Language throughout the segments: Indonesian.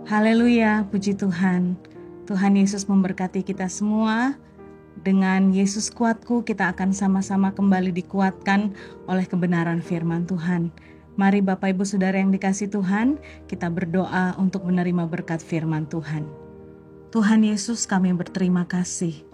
Haleluya, puji Tuhan. Tuhan Yesus memberkati kita semua. Dengan Yesus kuatku, kita akan sama-sama kembali dikuatkan oleh kebenaran firman Tuhan. Mari Bapak Ibu Saudara yang dikasihi Tuhan, kita berdoa untuk menerima berkat firman Tuhan. Tuhan Yesus, kami berterima kasih.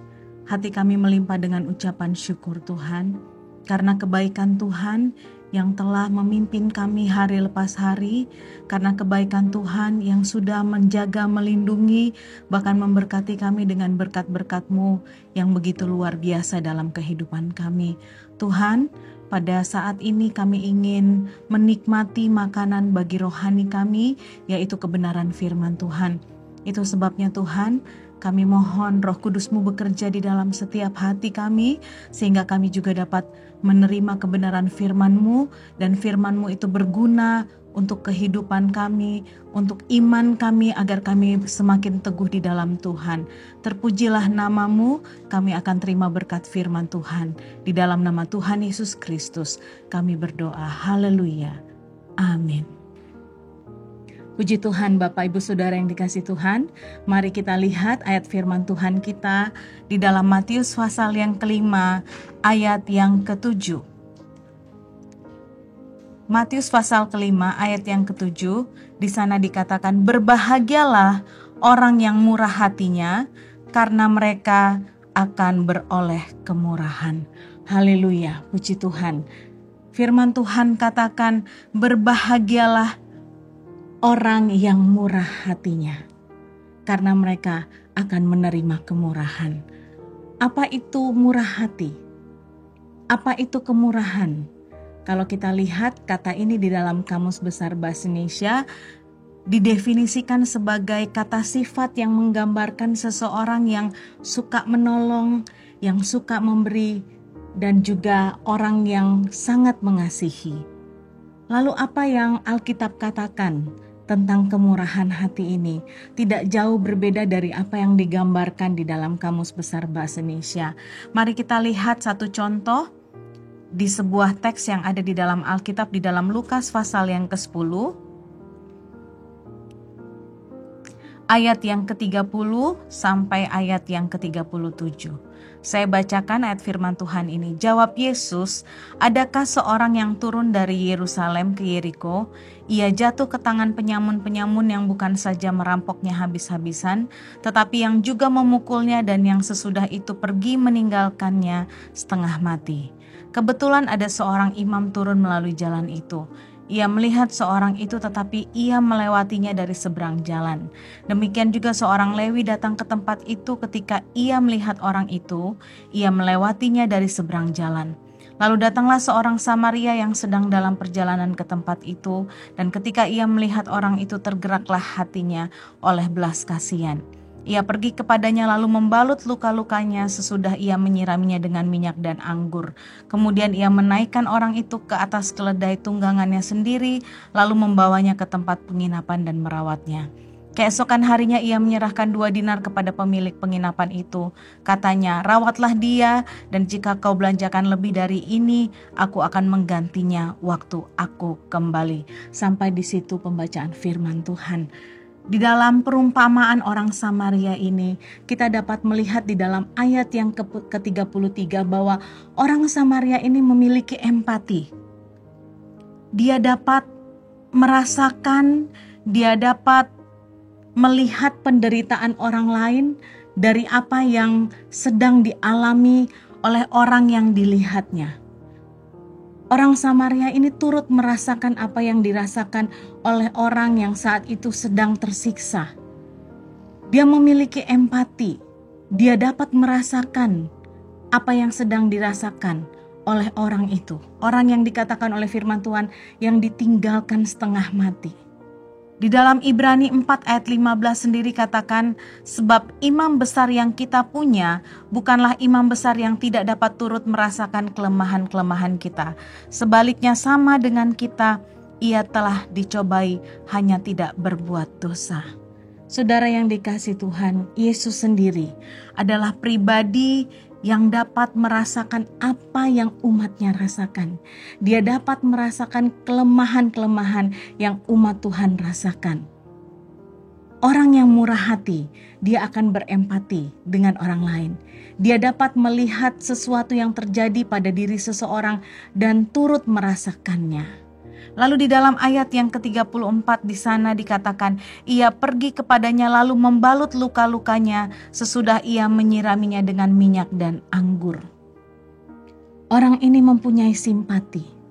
Hati kami melimpah dengan ucapan syukur Tuhan, karena kebaikan Tuhan yang telah memimpin kami hari lepas hari, karena kebaikan Tuhan yang sudah menjaga, melindungi, bahkan memberkati kami dengan berkat-berkat-Mu yang begitu luar biasa dalam kehidupan kami. Tuhan, pada saat ini kami ingin menikmati makanan bagi rohani kami, yaitu kebenaran firman Tuhan. Itu sebabnya Tuhan, kami mohon Roh Kudus-Mu bekerja di dalam setiap hati kami, sehingga kami juga dapat menerima kebenaran firman-Mu, dan firman-Mu itu berguna untuk kehidupan kami, untuk iman kami, agar kami semakin teguh di dalam Tuhan. Terpujilah nama-Mu, kami akan terima berkat firman Tuhan. Di dalam nama Tuhan Yesus Kristus, kami berdoa. Haleluya. Amin. Puji Tuhan Bapak Ibu Saudara yang dikasihi Tuhan. Mari kita lihat ayat firman Tuhan kita di dalam Matius pasal yang kelima ayat yang ketujuh. Matius pasal kelima ayat yang ketujuh, di sana dikatakan, berbahagialah orang yang murah hatinya, karena mereka akan beroleh kemurahan. Haleluya, puji Tuhan. Firman Tuhan katakan, berbahagialah orang yang murah hatinya, karena mereka akan menerima kemurahan. Apa itu murah hati? Apa itu kemurahan? Kalau kita lihat kata ini di dalam Kamus Besar Bahasa Indonesia, didefinisikan sebagai kata sifat yang menggambarkan seseorang yang suka menolong, yang suka memberi, dan juga orang yang sangat mengasihi. Lalu apa yang Alkitab katakan tentang kemurahan hati ini? Tidak jauh berbeda dari apa yang digambarkan di dalam Kamus Besar Bahasa Indonesia. Mari kita lihat satu contoh di sebuah teks yang ada di dalam Alkitab, di dalam Lukas pasal yang ke-10 ayat yang ke-30 sampai ayat yang ke-37. Saya bacakan ayat firman Tuhan ini. Jawab Yesus, adakah seorang yang turun dari Yerusalem ke Yeriko? Ia jatuh ke tangan penyamun-penyamun yang bukan saja merampoknya habis-habisan, tetapi yang juga memukulnya, dan yang sesudah itu pergi meninggalkannya setengah mati. Kebetulan ada seorang imam turun melalui jalan itu. Ia melihat seorang itu, tetapi ia melewatinya dari seberang jalan. Demikian juga seorang Lewi datang ke tempat itu. Ketika ia melihat orang itu, ia melewatinya dari seberang jalan. Lalu datanglah seorang Samaria yang sedang dalam perjalanan ke tempat itu, dan ketika ia melihat orang itu, tergeraklah hatinya oleh belas kasihan. Ia pergi kepadanya lalu membalut luka-lukanya, sesudah ia menyiraminya dengan minyak dan anggur. Kemudian ia menaikkan orang itu ke atas keledai tunggangannya sendiri, lalu membawanya ke tempat penginapan dan merawatnya. Keesokan harinya ia menyerahkan 2 dinar kepada pemilik penginapan itu. Katanya, rawatlah dia, dan jika kau belanjakan lebih dari ini, aku akan menggantinya waktu aku kembali. Sampai di situ pembacaan firman Tuhan. Di dalam perumpamaan orang Samaria ini, kita dapat melihat di dalam ayat yang ke-33 bahwa orang Samaria ini memiliki empati. Dia dapat merasakan, dia dapat melihat penderitaan orang lain dari apa yang sedang dialami oleh orang yang dilihatnya. Orang Samaria ini turut merasakan apa yang dirasakan oleh orang yang saat itu sedang tersiksa. Dia memiliki empati. Dia dapat merasakan apa yang sedang dirasakan oleh orang itu. Orang yang dikatakan oleh firman Tuhan yang ditinggalkan setengah mati. Di dalam Ibrani 4 ayat 15 sendiri katakan, sebab imam besar yang kita punya bukanlah imam besar yang tidak dapat turut merasakan kelemahan-kelemahan kita. Sebaliknya sama dengan kita, ia telah dicobai, hanya tidak berbuat dosa. Saudara yang dikasihi Tuhan, Yesus sendiri adalah pribadi yang dapat merasakan apa yang umatnya rasakan. Dia dapat merasakan kelemahan-kelemahan yang umat Tuhan rasakan. Orang yang murah hati, dia akan berempati dengan orang lain. Dia dapat melihat sesuatu yang terjadi pada diri seseorang dan turut merasakannya. Lalu di dalam ayat yang ke-34 di sana dikatakan, ia pergi kepadanya lalu membalut luka-lukanya sesudah ia menyiraminya dengan minyak dan anggur. Orang ini mempunyai simpati.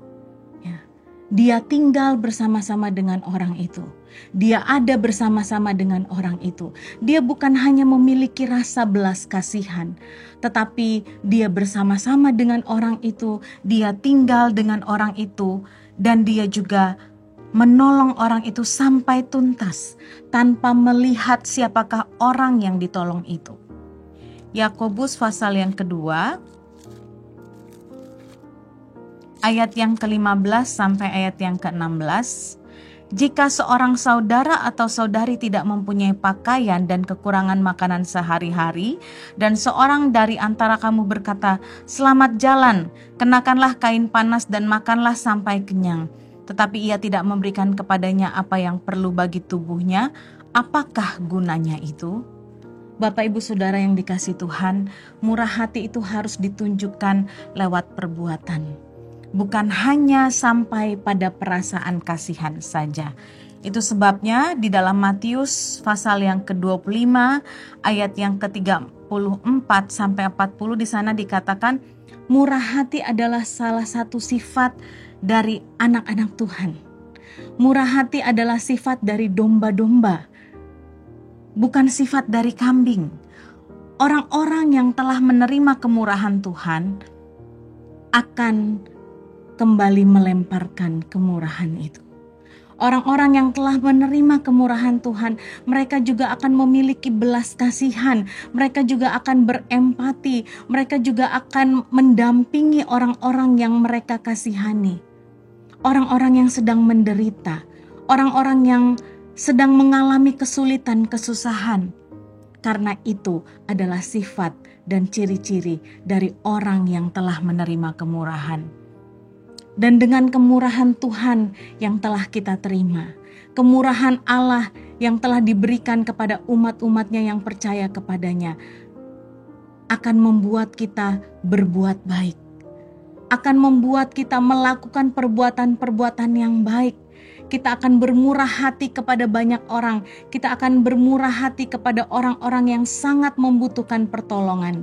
Dia tinggal bersama-sama dengan orang itu. Dia ada bersama-sama dengan orang itu. Dia bukan hanya memiliki rasa belas kasihan, tetapi dia bersama-sama dengan orang itu. Dia tinggal dengan orang itu, dan dia juga menolong orang itu sampai tuntas tanpa melihat siapakah orang yang ditolong itu. Yakobus pasal yang kedua, ayat yang ke-15 sampai ayat yang ke-16. Jika seorang saudara atau saudari tidak mempunyai pakaian dan kekurangan makanan sehari-hari, dan seorang dari antara kamu berkata, "Selamat jalan, kenakanlah kain panas dan makanlah sampai kenyang," tetapi ia tidak memberikan kepadanya apa yang perlu bagi tubuhnya, apakah gunanya itu? Bapak Ibu Saudara yang dikasihi Tuhan, murah hati itu harus ditunjukkan lewat perbuatan. Bukan hanya sampai pada perasaan kasihan saja. Itu sebabnya di dalam Matius pasal yang ke-25 ayat yang ke-34 sampai 40 di sana dikatakan murah hati adalah salah satu sifat dari anak-anak Tuhan. Murah hati adalah sifat dari domba-domba, bukan sifat dari kambing. Orang-orang yang telah menerima kemurahan Tuhan akan kembali melemparkan kemurahan itu. Orang-orang yang telah menerima kemurahan Tuhan, mereka juga akan memiliki belas kasihan, mereka juga akan berempati, mereka juga akan mendampingi orang-orang yang mereka kasihani. Orang-orang yang sedang menderita, orang-orang yang sedang mengalami kesulitan, kesusahan. Karena itu adalah sifat dan ciri-ciri dari orang yang telah menerima kemurahan. Dan dengan kemurahan Tuhan yang telah kita terima, kemurahan Allah yang telah diberikan kepada umat-umatnya yang percaya kepadanya, akan membuat kita berbuat baik, akan membuat kita melakukan perbuatan-perbuatan yang baik. Kita akan bermurah hati kepada banyak orang, kita akan bermurah hati kepada orang-orang yang sangat membutuhkan pertolongan.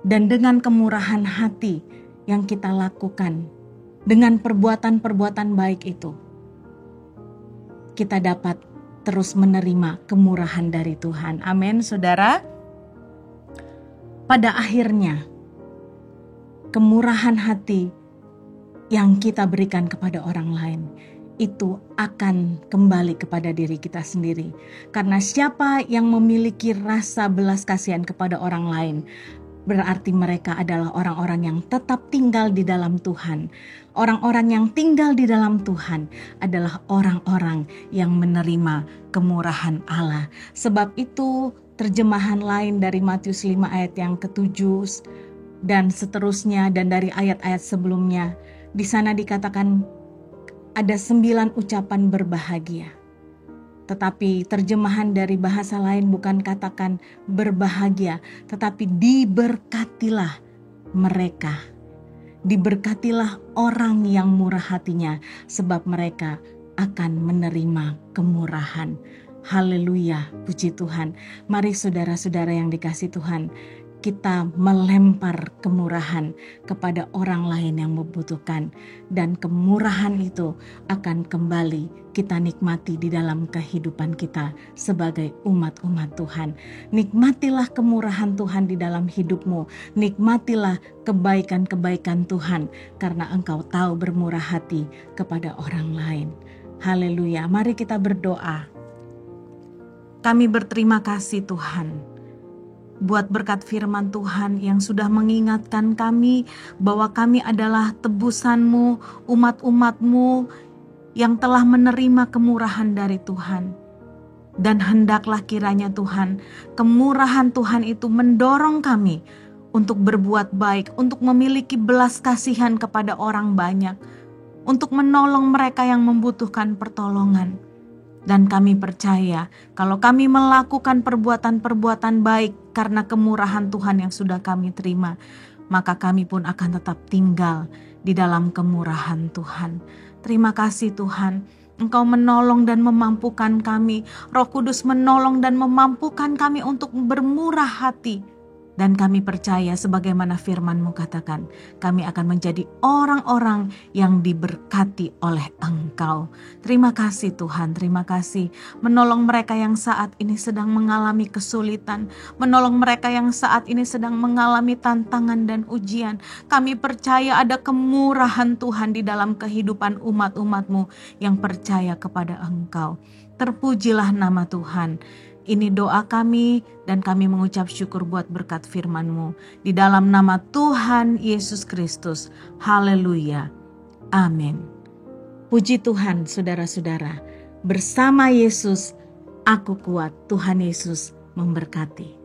Dan dengan kemurahan hati yang kita lakukan, dengan perbuatan-perbuatan baik itu, kita dapat terus menerima kemurahan dari Tuhan. Amin, saudara. Pada akhirnya, kemurahan hati yang kita berikan kepada orang lain itu akan kembali kepada diri kita sendiri. Karena siapa yang memiliki rasa belas kasihan kepada orang lain, berarti mereka adalah orang-orang yang tetap tinggal di dalam Tuhan. Orang-orang yang tinggal di dalam Tuhan adalah orang-orang yang menerima kemurahan Allah. Sebab itu terjemahan lain dari Matius 5 ayat yang ke-7 dan seterusnya, dan dari ayat-ayat sebelumnya, di sana dikatakan ada 9 ucapan berbahagia. Tetapi terjemahan dari bahasa lain bukan katakan berbahagia, tetapi diberkatilah mereka. Diberkatilah orang yang murah hatinya, sebab mereka akan menerima kemurahan. Haleluya, puji Tuhan. Mari saudara-saudara yang dikasihi Tuhan, kita melempar kemurahan kepada orang lain yang membutuhkan, dan kemurahan itu akan kembali kita nikmati di dalam kehidupan kita sebagai umat-umat Tuhan. Nikmatilah kemurahan Tuhan di dalam hidupmu, nikmatilah kebaikan-kebaikan Tuhan, karena engkau tahu bermurah hati kepada orang lain. Haleluya, mari kita berdoa. Kami berterima kasih Tuhan, buat berkat firman Tuhan yang sudah mengingatkan kami bahwa kami adalah tebusan-Mu, umat-umat-Mu yang telah menerima kemurahan dari Tuhan. Dan hendaklah kiranya Tuhan, kemurahan Tuhan itu mendorong kami untuk berbuat baik, untuk memiliki belas kasihan kepada orang banyak, untuk menolong mereka yang membutuhkan pertolongan. Dan kami percaya kalau kami melakukan perbuatan-perbuatan baik karena kemurahan Tuhan yang sudah kami terima, maka kami pun akan tetap tinggal di dalam kemurahan Tuhan. Terima kasih Tuhan, Engkau menolong dan memampukan kami. Roh Kudus menolong dan memampukan kami untuk bermurah hati. Dan kami percaya sebagaimana firman-Mu katakan, kami akan menjadi orang-orang yang diberkati oleh Engkau. Terima kasih Tuhan, terima kasih. Menolong mereka yang saat ini sedang mengalami kesulitan. Menolong mereka yang saat ini sedang mengalami tantangan dan ujian. Kami percaya ada kemurahan Tuhan di dalam kehidupan umat-umat-Mu yang percaya kepada Engkau. Terpujilah nama Tuhan. Ini doa kami dan kami mengucap syukur buat berkat firman-Mu. Di dalam nama Tuhan Yesus Kristus. Haleluya. Amin. Puji Tuhan saudara-saudara. Bersama Yesus aku kuat. Tuhan Yesus memberkati.